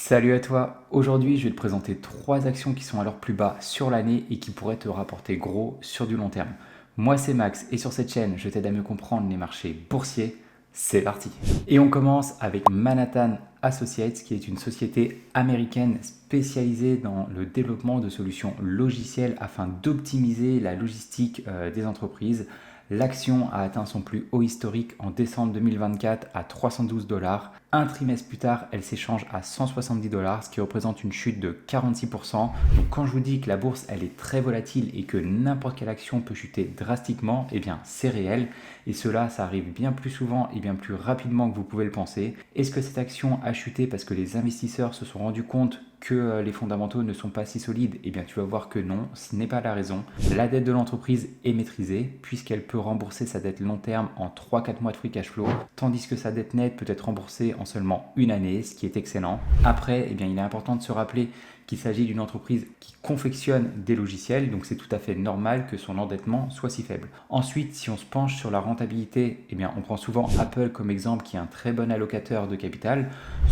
Salut à toi, aujourd'hui je vais te présenter 3 actions qui sont à leur plus bas sur l'année et qui pourraient te rapporter gros sur du long terme. Moi c'est Max et sur cette chaîne je t'aide à mieux comprendre les marchés boursiers, c'est parti. Et on commence avec Manhattan Associates qui est une société américaine spécialisée dans le développement de solutions logicielles afin d'optimiser la logistique des entreprises. L'action a atteint son plus haut historique en décembre 2024 à 312 dollars. Un trimestre plus tard, elle s'échange à 170 dollars, ce qui représente une chute de 46%. Donc quand je vous dis que la bourse elle est très volatile et que n'importe quelle action peut chuter drastiquement, eh bien c'est réel. Et cela, ça arrive bien plus souvent et bien plus rapidement que vous pouvez le penser. Est-ce que cette action a chuté parce que les investisseurs se sont rendus compte que les fondamentaux ne sont pas si solides? Eh bien tu vas voir que non, ce n'est pas la raison. La dette de l'entreprise est maîtrisée puisqu'elle peut rembourser sa dette long terme en 3-4 mois de free cash flow, tandis que sa dette nette peut être remboursée en seulement une année, ce qui est excellent. Après, eh bien, il est important de se rappeler qu'il s'agit d'une entreprise qui confectionne des logiciels, donc c'est tout à fait normal que son endettement soit si faible. Ensuite, si on se penche sur la rentabilité, eh bien, on prend souvent Apple comme exemple qui est un très bon allocateur de capital.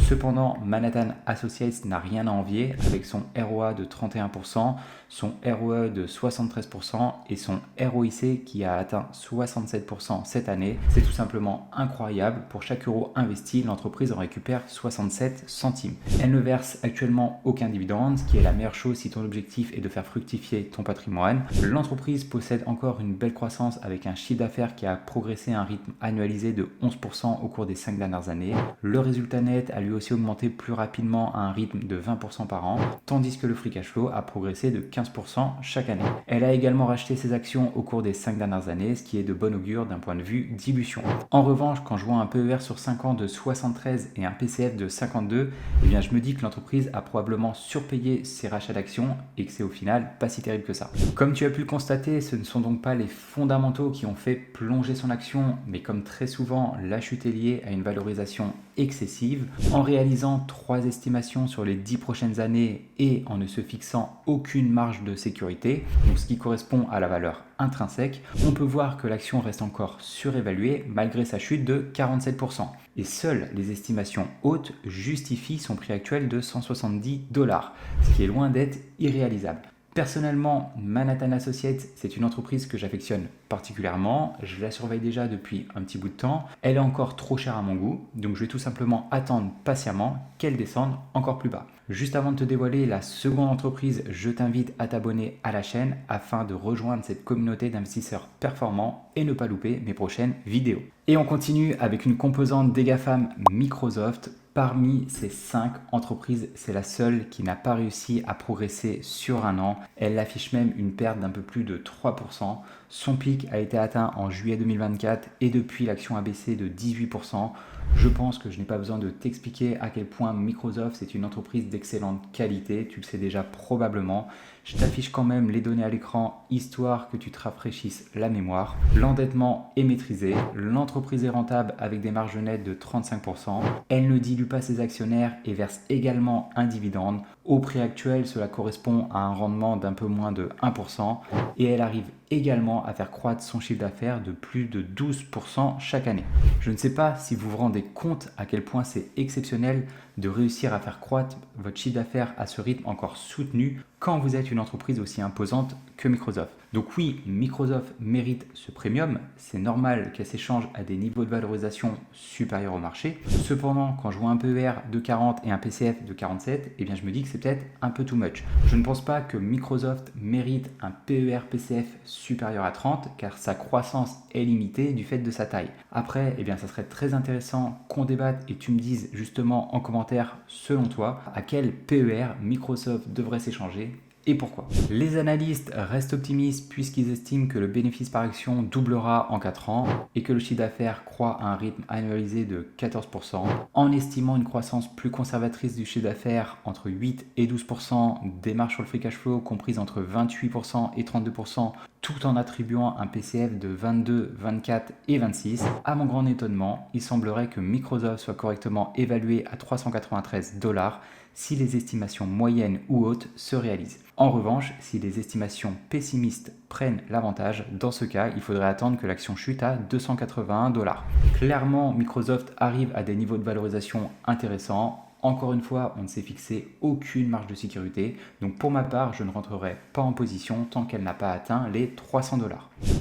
Cependant, Manhattan Associates n'a rien à envier avec son ROA de 31%, son ROE de 73% et son ROIC qui a atteint 67% cette année. C'est tout simplement incroyable. Pour chaque euro investi, l'entreprise en récupère 67 centimes. Elle ne verse actuellement aucun dividende, ce qui est la meilleure chose si ton objectif est de faire fructifier ton patrimoine. L'entreprise possède encore une belle croissance avec un chiffre d'affaires qui a progressé à un rythme annualisé de 11% au cours des 5 dernières années. Le résultat net a lui aussi augmenté plus rapidement à un rythme de 20% par an, tandis que le free cash flow a progressé de 15% chaque année. Elle a également racheté ses actions au cours des 5 dernières années, ce qui est de bon augure d'un point de vue dilution. En revanche, quand je vois un PER sur 5 ans de 73 et un PCF de 52, eh bien je me dis que l'entreprise a probablement surpayé ses rachats d'actions et que c'est au final pas si terrible que ça. Comme tu as pu le constater, ce ne sont donc pas les fondamentaux qui ont fait plonger son action, mais comme très souvent, la chute est liée à une valorisation excessive. En réalisant 3 estimations sur les 10 prochaines années et en ne se fixant aucune marge de sécurité, donc ce qui correspond à la valeur intrinsèque, on peut voir que l'action reste encore surévaluée malgré sa chute de 47%. Et seules les estimations hautes justifient son prix actuel de 170 dollars, ce qui est loin d'être irréalisable. Personnellement, Manhattan Associates, c'est une entreprise que j'affectionne particulièrement. Je la surveille déjà depuis un petit bout de temps. Elle est encore trop chère à mon goût, donc je vais tout simplement attendre patiemment qu'elle descende encore plus bas. Juste avant de te dévoiler la seconde entreprise, je t'invite à t'abonner à la chaîne afin de rejoindre cette communauté d'investisseurs performants et ne pas louper mes prochaines vidéos. Et on continue avec une composante des GAFAM, Microsoft. Parmi ces 5 entreprises, c'est la seule qui n'a pas réussi à progresser sur un an. Elle affiche même une perte d'un peu plus de 3%. Son pic a été atteint en juillet 2024 et depuis l'action a baissé de 18%. Je pense que je n'ai pas besoin de t'expliquer à quel point Microsoft c'est une entreprise d'excellente qualité, tu le sais déjà probablement. Je t'affiche quand même les données à l'écran histoire que tu te rafraîchisses la mémoire. L'endettement est maîtrisé, l'entreprise est rentable avec des marges nettes de 35%. Elle ne dilue pas ses actionnaires et verse également un dividende. Au prix actuel, cela correspond à un rendement d'un peu moins de 1% et elle arrive également à faire croître son chiffre d'affaires de plus de 12% chaque année. Je ne sais pas si vous vous rendez compte à quel point c'est exceptionnel de réussir à faire croître votre chiffre d'affaires à ce rythme encore soutenu quand vous êtes une entreprise aussi imposante que Microsoft. Donc oui, Microsoft mérite ce premium, c'est normal qu'elle s'échange à des niveaux de valorisation supérieurs au marché. Cependant, quand je vois un PER de 40 et un PCF de 47, eh bien je me dis que c'est peut-être un peu too much. Je ne pense pas que Microsoft mérite un PER PCF supérieur à 30 car sa croissance est limitée du fait de sa taille. Après, eh bien ça serait très intéressant qu'on débatte et tu me dises justement en commentaire selon toi à quel PER Microsoft devrait s'échanger et pourquoi. Les analystes restent optimistes puisqu'ils estiment que le bénéfice par action doublera en 4 ans et que le chiffre d'affaires croît à un rythme annualisé de 14%, en estimant une croissance plus conservatrice du chiffre d'affaires entre 8 et 12%, des marges sur le free cash flow comprises entre 28% et 32%, tout en attribuant un PCF de 22, 24 et 26. À mon grand étonnement, il semblerait que Microsoft soit correctement évalué à 393 dollars si les estimations moyennes ou hautes se réalisent. En revanche, si les estimations pessimistes prennent l'avantage, dans ce cas, il faudrait attendre que l'action chute à 281 dollars. Clairement, Microsoft arrive à des niveaux de valorisation intéressants. Encore une fois, on ne s'est fixé aucune marge de sécurité. Donc pour ma part, je ne rentrerai pas en position tant qu'elle n'a pas atteint les 300 $.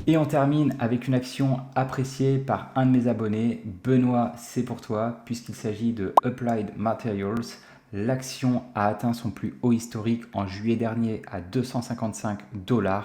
Et on termine avec une action appréciée par un de mes abonnés. Benoît, c'est pour toi, puisqu'il s'agit de Applied Materials. L'action a atteint son plus haut historique en juillet dernier à 255 $.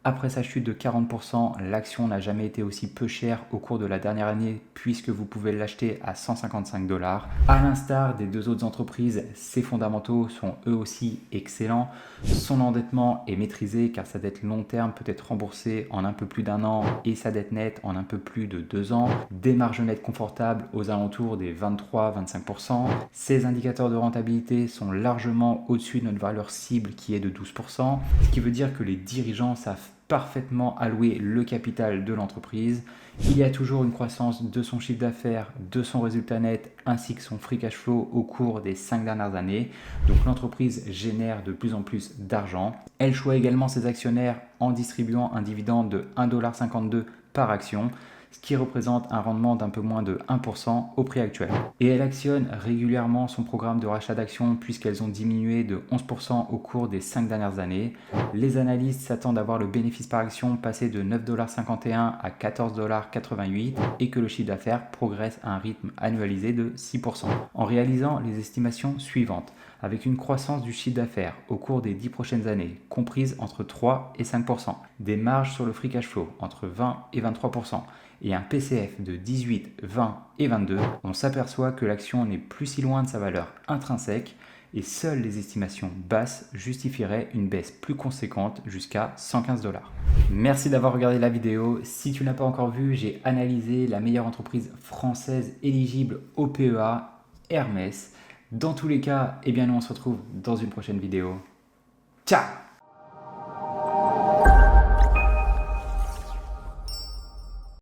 Après sa chute de 40%, l'action n'a jamais été aussi peu chère au cours de la dernière année puisque vous pouvez l'acheter à 155 $. À l'instar des deux autres entreprises, ses fondamentaux sont eux aussi excellents. Son endettement est maîtrisé car sa dette long terme peut être remboursée en un peu plus d'1 an et sa dette nette en un peu plus de 2 ans. Des marges nettes confortables aux alentours des 23-25%. Ses indicateurs de rentabilité sont largement au-dessus de notre valeur cible qui est de 12%, ce qui veut dire que les dirigeants savent parfaitement allouer le capital de l'entreprise. Il y a toujours une croissance de son chiffre d'affaires, de son résultat net ainsi que son free cash flow au cours des 5 dernières années. Donc l'entreprise génère de plus en plus d'argent. Elle choisit également ses actionnaires en distribuant un dividende de 1,52 $ par action, ce qui représente un rendement d'un peu moins de 1% au prix actuel. Et elle actionne régulièrement son programme de rachat d'actions puisqu'elles ont diminué de 11% au cours des 5 dernières années. Les analystes s'attendent à voir le bénéfice par action passer de 9,51 $ à 14,88 $ et que le chiffre d'affaires progresse à un rythme annualisé de 6%. En réalisant les estimations suivantes, avec une croissance du chiffre d'affaires au cours des 10 prochaines années comprise entre 3 et 5%, des marges sur le free cash flow entre 20 et 23%, et un PCF de 18, 20 et 22, on s'aperçoit que l'action n'est plus si loin de sa valeur intrinsèque et seules les estimations basses justifieraient une baisse plus conséquente jusqu'à 115 $. Merci d'avoir regardé la vidéo. Si tu n'as pas encore vu, j'ai analysé la meilleure entreprise française éligible au PEA, Hermès. Dans tous les cas, nous on se retrouve dans une prochaine vidéo. Ciao!